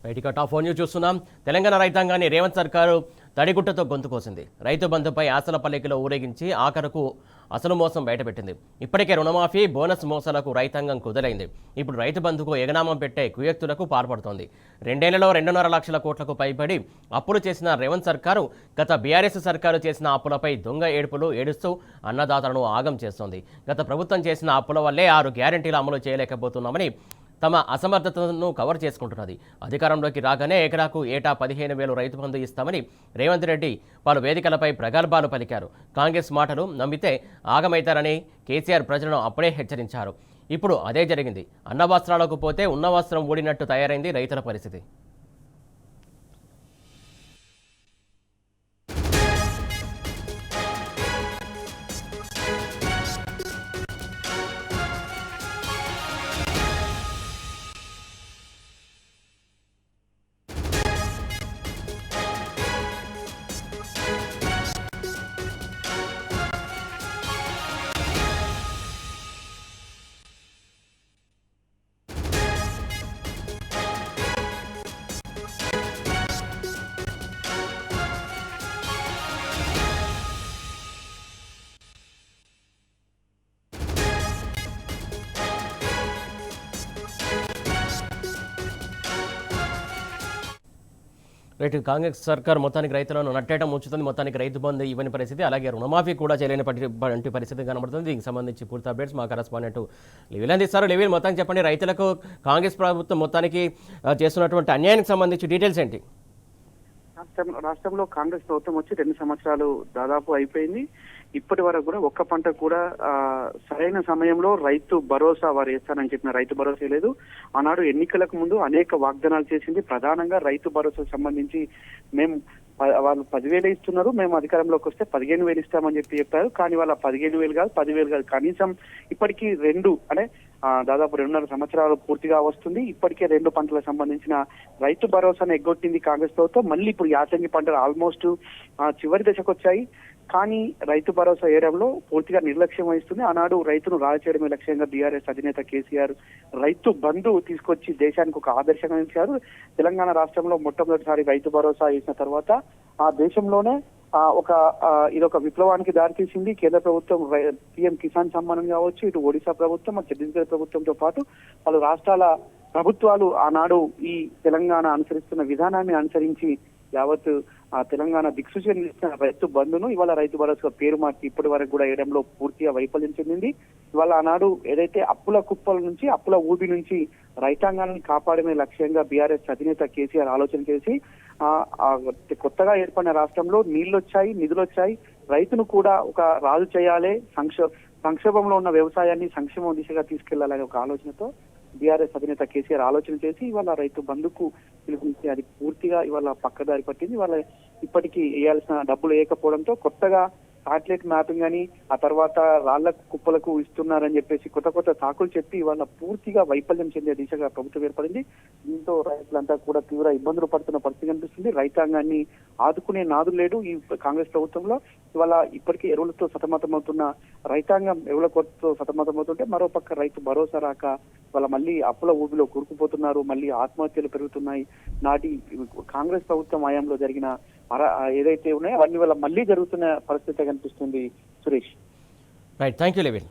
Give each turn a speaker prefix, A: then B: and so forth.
A: Right top 4 news చూస్తున్నాం. తెలంగాణ రైతాంగాన్ని రేవంత్ సర్కారు తడిగుట్టతో గొంతు కోసింది. రైతు బంధుపై ఆశల పల్లెకిలో ఊరేగించి ఆఖరకు అసలు మోసం బయటపెట్టింది. ఇప్పటికే రుణమాఫీ బోనస్ మోసాలకు రైతాంగం కుదరైంది. ఇప్పుడు రైతు బంధుకు ఎగనామం పెట్టే కుయక్తులకు పాల్పడుతోంది. 2 ఏళ్లలో 2.5 లక్షల కోట్లకు పైబడి అప్పులు చేసిన రేవంత్ సర్కారు గత బీఆర్ఎస్ సర్కారు చేసిన అప్పులపై దొంగ ఏడుపులు ఏడుస్తూ అన్నదాతలను ఆగం చేస్తోంది. గత ప్రభుత్వం చేసిన అప్పుల వల్లే 6 గ్యారెంటీలు అమలు చేయలేకపోతున్నామని తమ అసమర్థతను కవర్ చేసుకుంటున్నది. అధికారంలోకి రాగానే ఎకరాకు ఏటా 15,000 రైతు బంధు ఇస్తామని రేవంత్ రెడ్డి పలు వేదికలపై ప్రగల్భాలు పలికారు. కాంగ్రెస్ మాటలు నమ్మితే ఆగమైతారని కేసీఆర్ ప్రజలను అప్పుడే హెచ్చరించారు. ఇప్పుడు అదే జరిగింది. అన్న వస్త్రాలకు పోతే ఉన్న వస్త్రం ఊడినట్టు తయారైంది రైతుల పరిస్థితి. రైతు కాంగ్రెస్ సర్కార్ మొత్తానికి రైతులను నట్టేయడం ఉంచుతుంది. మొత్తానికి రైతు బంధు ఇవ్వని పరిస్థితి, అలాగే రుణమాఫీ కూడా చేయలేని పరిస్థితి కనబడుతుంది. దీనికి సంబంధించి పూర్తి అప్డేట్స్ మా కరెస్పాండెంట్ లెవిల్ అందిస్తారు. లెవిల్, మొత్తానికి చెప్పండి, రైతులకు కాంగ్రెస్ ప్రభుత్వం మొత్తానికి చేస్తున్నటువంటి అన్యాయానికి సంబంధించి డీటెయిల్స్ ఏంటి?
B: రాష్ట్రంలో కాంగ్రెస్ ప్రభుత్వం వచ్చి 2 సంవత్సరాలు దాదాపు అయిపోయింది. ఇప్పటి వరకు కూడా ఒక్క పంట కూడా సరైన సమయంలో రైతు భరోసా వారు వేస్తానని చెప్పిన రైతు భరోసా లేదు. ఆనాడు ఎన్నికలకు ముందు అనేక వాగ్దానాలు చేసింది. ప్రధానంగా రైతు భరోసా సంబంధించి మేము వాళ్ళు 10,000 ఇస్తున్నారు, మేము అధికారంలోకి వస్తే 15,000 ఇస్తామని చెప్పారు. కానీ వాళ్ళ 15,000 కాదు, 10,000 కాదు, కనీసం ఇప్పటికీ 2 అంటే దాదాపు 2.5 సంవత్సరాలు పూర్తిగా వస్తుంది. ఇప్పటికే 2 పంటలకు సంబంధించిన రైతు భరోసాను ఎగ్గొట్టింది కాంగ్రెస్ ప్రభుత్వం. మళ్ళీ ఇప్పుడు యాసంగి పంటలు ఆల్మోస్ట్ చివరి దశకు వచ్చాయి. కానీ రైతు భరోసా వేయడంలో పూర్తిగా నిర్లక్ష్యం వహిస్తుంది. ఆనాడు రైతును రాజు చేయడమే లక్ష్యంగా బీఆర్ఎస్ అధినేత కేసీఆర్ రైతు బంధు తీసుకొచ్చి దేశానికి ఒక ఆదర్శంగా నిలిచారు. తెలంగాణ రాష్ట్రంలో మొట్టమొదటిసారి రైతు భరోసా వేసిన తర్వాత ఆ దేశంలోనే ఇదొక విప్లవానికి దారితీసింది. కేంద్ర ప్రభుత్వం పీఎం కిసాన్ సమ్మానం కావచ్చు, ఇటు ఒడిశా ప్రభుత్వం, ఛత్తీస్గఢ్ ప్రభుత్వంతో పాటు పలు రాష్ట్రాల ప్రభుత్వాలు ఆనాడు ఈ తెలంగాణ అనుసరిస్తున్న విధానాన్ని అనుసరించి యావత్ తెలంగాణ దిక్సూచి రైతు బంధును ఇవాళ రైతు భరోసా పేరు మార్చి ఇప్పటి వరకు కూడా వేయడంలో పూర్తిగా వైఫల్యం చెందింది. ఇవాళ ఆనాడు ఏదైతే అప్పుల కుప్పల నుంచి, అప్పుల ఊబి నుంచి రైతాంగాన్ని కాపాడమే లక్ష్యంగా బీఆర్ఎస్ అధినేత కేసీఆర్ ఆలోచన చేసి కొత్తగా ఏర్పడిన రాష్ట్రంలో నీళ్లు వచ్చాయి, నిధులు వచ్చాయి, రైతును కూడా ఒక రాజు చేయాలి, సంక్షోభంలో ఉన్న వ్యవసాయాన్ని సంక్షేమం దిశగా తీసుకెళ్లాలనే ఒక ఆలోచనతో బీఆర్ఎస్ అధినేత కేసీఆర్ ఆలోచన చేసి ఇవాళ రైతు బంధుకు పిలుపునిచ్చి అది పూర్తిగా ఇవాళ పక్కదారి పట్టింది. ఇవాళ ఇప్పటికీ వేయాల్సిన డబ్బులు వేయకపోవడంతో కొత్తగా సాటిలైట్ మ్యాపింగ్ అని, ఆ తర్వాత రాళ్ల కుప్పలకు ఇస్తున్నారని చెప్పేసి కొత్త సాకులు చెప్పి ఇవాళ పూర్తిగా వైఫల్యం చెందే దిశగా ప్రభుత్వం ఏర్పడింది. దీంతో రైతులంతా కూడా తీవ్ర ఇబ్బందులు పడుతున్న పరిస్థితి కనిపిస్తుంది. రైతాంగాన్ని ఆదుకునే నాదులు లేడు ఈ కాంగ్రెస్ ప్రభుత్వంలో. ఇవాళ ఇప్పటికీ ఎరువులతో సతమతమవుతున్న రైతాంగం ఎరువుల కొరతతో సతమతమవుతుంటే మరోపక్క రైతు భరోసా రాక వాళ్ళ మళ్ళీ అప్పుల ఊబిలో కూరుకుపోతున్నారు. మళ్ళీ ఆత్మహత్యలు పెరుగుతున్నాయి. నాటి కాంగ్రెస్ ప్రభుత్వం హయాంలో జరిగిన ఏదైతే ఉన్నాయో అవన్నీ వల్ల మళ్ళీ జరుగుతున్న పరిస్థితి కనిపిస్తుంది. Suresh,
A: right, thank you Levin.